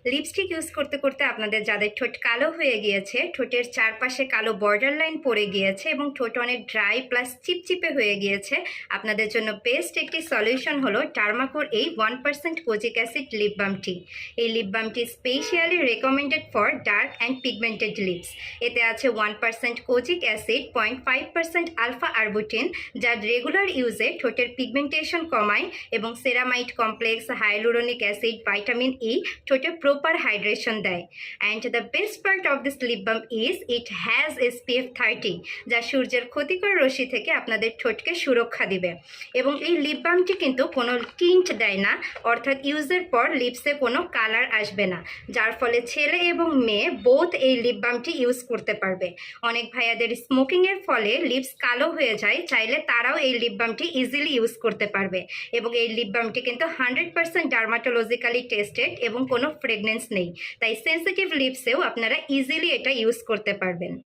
Lipstick use করতে করতে আপনাদের যাদের ঠোঁট কালো হয়ে গিয়েছে, ঠোঁটের চারপাশে কালো বর্ডার লাইন পড়ে গিয়েছে এবং ঠোঁট অনেক ড্রাই প্লাস চিপচিপে হয়ে গিয়েছে, আপনাদের জন্য বেস্ট একটি সলিউশন হলো ডার্মাকোর এই 1% কোজিক অ্যাসিড লিপ বামটি। এই লিপ বামটি specially recommended for dark and pigmented lips. এতে আছে 1% কোজিক অ্যাসিড, 0.5% আলফা আরবুটিন, যা রেগুলার ইউজে ঠোঁটের পিগমেন্টেশন কমায়, এবং ceramide complex, hyaluronic acid, vitamin E ঠোঁটে প্রপার হাইড্রেশন দেয়। And the best part of this lip balm is it has SPF 30, যা সূর্যের ক্ষতিকর রশ্মি থেকে আপনাদের ঠোঁটকে সুরক্ষা দিবে। এবং এই লিপ বামটি কিন্তু কোনো টিন্ট দেয় না, অর্থাৎ ইউজের পর লিপসে কোনো কালার আসবে না, যার ফলে ছেলে এবং মেয়ে বোথ এই লিপ বামটি ইউজ করতে পারবে। অনেক ভাইয়াদের স্মোকিংয়ের ফলে লিপস কালো হয়ে যায়, চাইলে তারাও এই লিপ বামটি ইজিলি ইউজ করতে পারবে। এবং এই লিপ বামটি কিন্তু 100% ডার্মাটোলজিক্যালি টেস্টেড এবং কোনো ফ্রেগনেন্স নেই, তাই সেন্সিটিভ লিপসেও আপনারা ইজিলি এটা ইউজ করতে পারবেন।